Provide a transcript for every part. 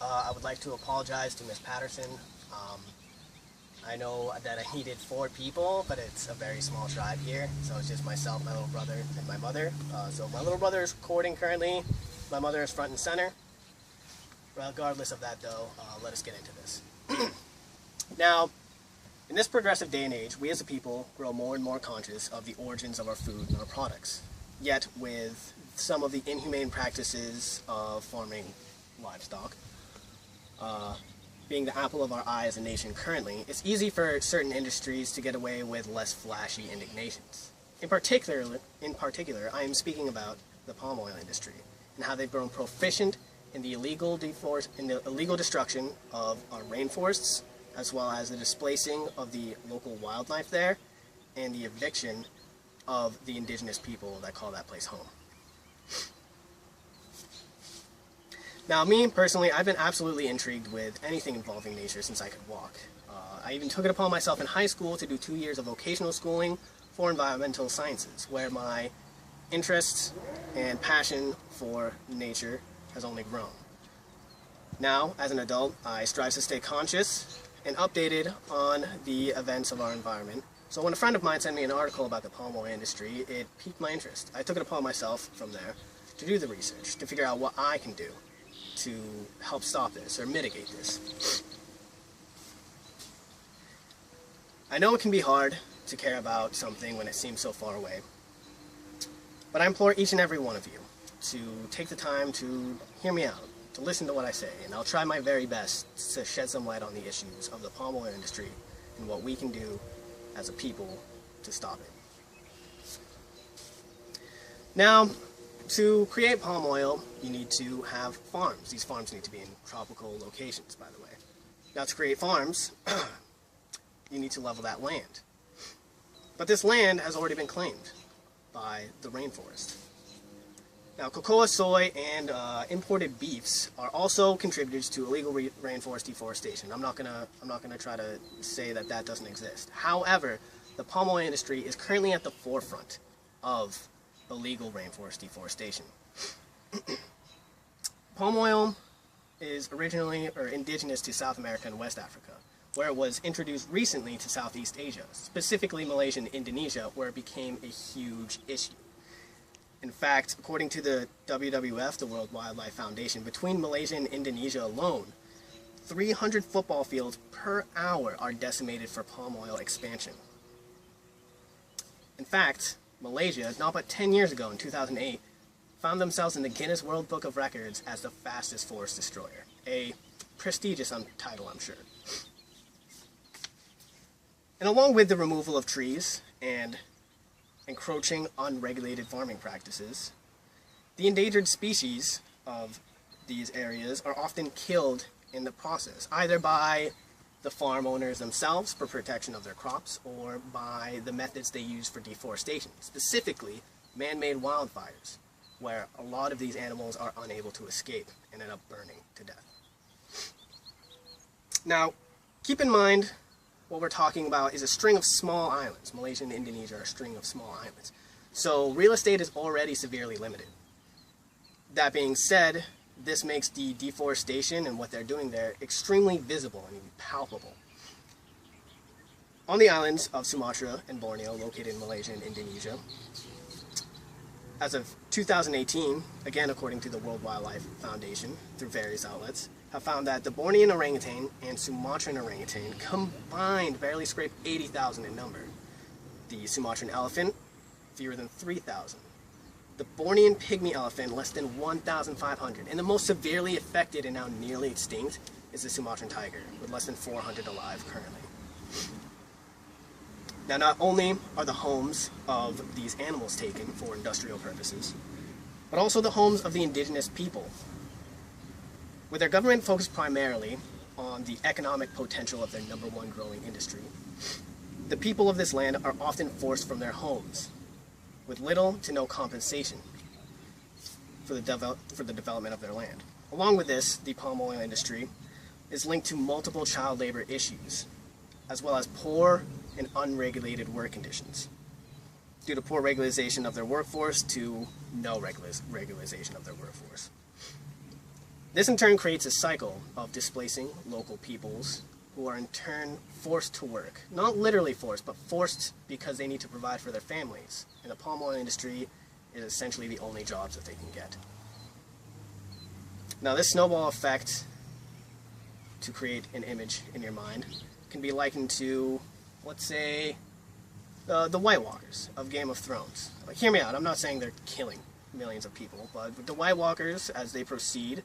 I would like to apologize to Ms. Patterson. I know that I needed 4 people, but it's a very small tribe here, so it's just myself, my little brother, and my mother. So my little brother is recording currently. My mother is front and center. Regardless of that, though, let us get into this. Now, in this progressive day and age, we as a people grow more and more conscious of the origins of our food and our products. Yet, with some of the inhumane practices of farming livestock, being the apple of our eye as a nation currently, it's easy for certain industries to get away with less flashy indignations. In particular, I am speaking about the palm oil industry and how they've grown proficient in the illegal destruction of our rainforests, as well as the displacing of the local wildlife there and the eviction of the indigenous people that call that place home. Now, me, personally, I've been absolutely intrigued with anything involving nature since I could walk. I even took it upon myself in high school to do 2 years of vocational schooling for environmental sciences, where my interest and passion for nature has only grown. Now, as an adult, I strive to stay conscious and updated on the events of our environment. So when a friend of mine sent me an article about the palm oil industry, it piqued my interest. I took it upon myself from there to do the research, to figure out what I can do to help stop this or mitigate this. I know it can be hard to care about something when it seems so far away, but I implore each and every one of you to take the time to hear me out, to listen to what I say, and I'll try my very best to shed some light on the issues of the palm oil industry and what we can do as a people to stop it. Now, to create palm oil, you need to have farms. These farms need to be in tropical locations, by the way. Now, to create farms, you need to level that land. But this land has already been claimed by the rainforest. Now, cocoa, soy, and imported beefs are also contributors to illegal rainforest deforestation. I'm not gonna try to say that that doesn't exist. However, the palm oil industry is currently at the forefront of illegal rainforest deforestation. Palm oil is originally indigenous to South America and West Africa, where it was introduced recently to Southeast Asia, specifically Malaysia and Indonesia, where it became a huge issue. In fact, according to the WWF, the World Wildlife Foundation, between Malaysia and Indonesia alone, 300 football fields per hour are decimated for palm oil expansion. In fact, Malaysia, not but 10 years ago in 2008, found themselves in the Guinness World Book of Records as the fastest forest destroyer. A prestigious title, I'm sure. And along with the removal of trees and encroaching unregulated farming practices, the endangered species of these areas are often killed in the process, either by the farm owners themselves for protection of their crops or by the methods they use for deforestation, specifically man-made wildfires, where a lot of these animals are unable to escape and end up burning to death. Now, keep in mind what we're talking about is a string of small islands. Malaysia and Indonesia are a string of small islands. So real estate is already severely limited. That being said, this makes the deforestation and what they're doing there extremely visible and palpable. On the islands of Sumatra and Borneo, located in Malaysia and Indonesia, as of 2018, again according to the World Wildlife Foundation through various outlets, have found that the Bornean orangutan and Sumatran orangutan combined barely scrape 80,000 in number. The Sumatran elephant, fewer than 3,000. The Bornean pygmy elephant, less than 1,500. And the most severely affected and now nearly extinct is the Sumatran tiger, with less than 400 alive currently. Now, not only are the homes of these animals taken for industrial purposes, but also the homes of the indigenous people. With their government focused primarily on the economic potential of their #1 growing industry, the people of this land are often forced from their homes, with little to no compensation for the development of their land. Along with this, the palm oil industry is linked to multiple child labor issues, as well as poor and unregulated work conditions, due to poor regularization of their workforce to no regularization of their workforce. This in turn creates a cycle of displacing local peoples who are in turn forced to work. Not literally forced, but forced because they need to provide for their families. And the palm oil industry is essentially the only jobs that they can get. Now this snowball effect, to create an image in your mind, can be likened to, let's say, the White Walkers of Game of Thrones. Like, hear me out, I'm not saying they're killing millions of people, but the White Walkers, as they proceed,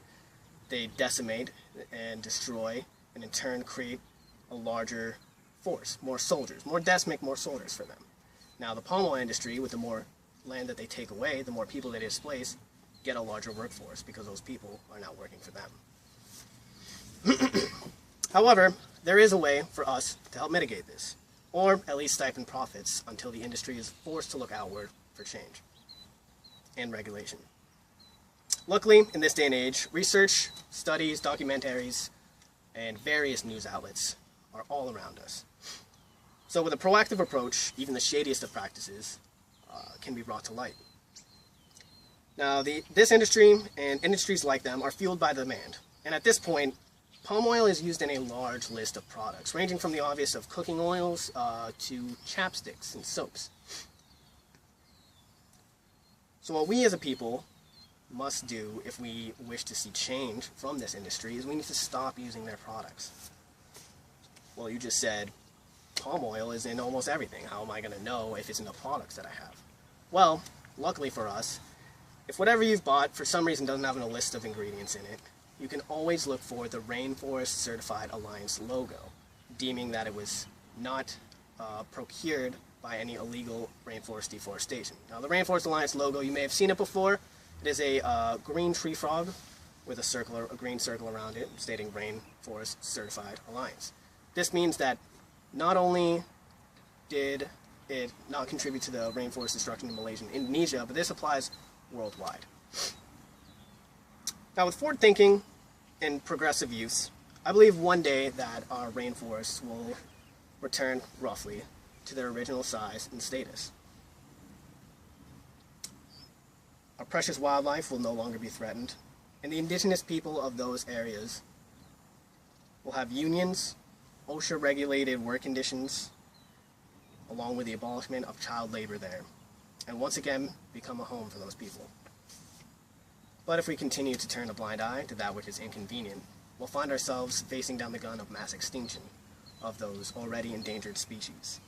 they decimate and destroy, and in turn create a larger force, more soldiers, more decimate, more soldiers for them. Now the palm oil industry, with the more land that they take away, the more people they displace, get a larger workforce because those people are not working for them. However, there is a way for us to help mitigate this, or at least stifle profits until the industry is forced to look outward for change and regulation. Luckily, in this day and age, research, studies, documentaries, and various news outlets are all around us. So with a proactive approach, even the shadiest of practices can be brought to light. Now, this industry and industries like them are fueled by demand. And at this point, palm oil is used in a large list of products, ranging from the obvious of cooking oils to chapsticks and soaps. So what we as a people must do if we wish to see change from this industry is we need to stop using their products. Well, you just said palm oil is in almost everything. How am I going to know if it's in the products that I have? Well, luckily for us, if whatever you've bought for some reason doesn't have a list of ingredients in it, you can always look for the Rainforest Certified Alliance logo, deeming that it was not procured by any illegal rainforest deforestation. Now, the Rainforest Alliance logo, you may have seen it before. It is a green tree frog with a green circle around it stating Rainforest Certified Alliance. This means that not only did it not contribute to the rainforest destruction in Malaysia and Indonesia, but this applies worldwide. Now, with forward thinking and progressive use, I believe one day that our rainforests will return roughly to their original size and status. Our precious wildlife will no longer be threatened, and the indigenous people of those areas will have unions, OSHA-regulated work conditions, along with the abolishment of child labor there, and once again become a home for those people. But if we continue to turn a blind eye to that which is inconvenient, we'll find ourselves facing down the gun of mass extinction of those already endangered species.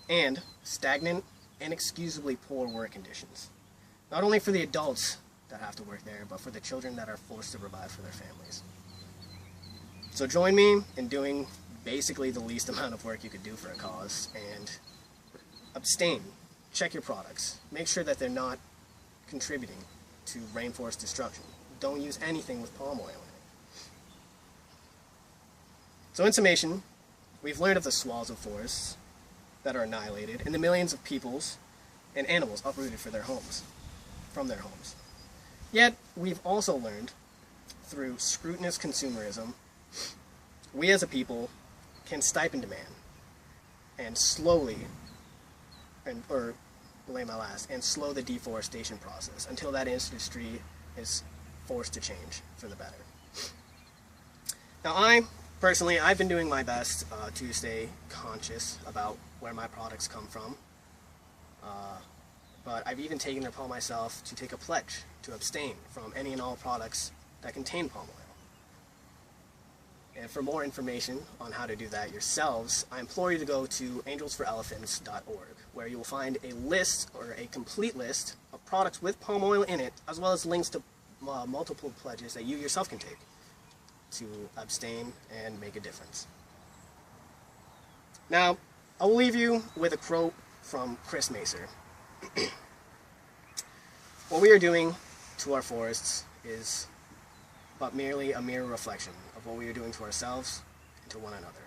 And stagnant, inexcusably poor work conditions, not only for the adults that have to work there, but for the children that are forced to provide for their families. So join me in doing basically the least amount of work you could do for a cause, and abstain. Check your products. Make sure that they're not contributing to rainforest destruction. Don't use anything with palm oil in it. So in summation, we've learned of the swaths of forests that are annihilated and the millions of peoples and animals uprooted from their homes. Yet, we've also learned through scrutinous consumerism, we as a people can stifle demand and slowly, and slow the deforestation process until that industry is forced to change for the better. Now, I've been doing my best to stay conscious about where my products come from, but I've even taken it upon myself to take a pledge to abstain from any and all products that contain palm oil. And for more information on how to do that yourselves, I implore you to go to angelsforelephants.org, where you will find a list, or a complete list, of products with palm oil in it, as well as links to multiple pledges that you yourself can take to abstain and make a difference. Now, I will leave you with a quote from Chris Macer. What we are doing to our forests is but merely a mirror reflection of what we are doing to ourselves and to one another.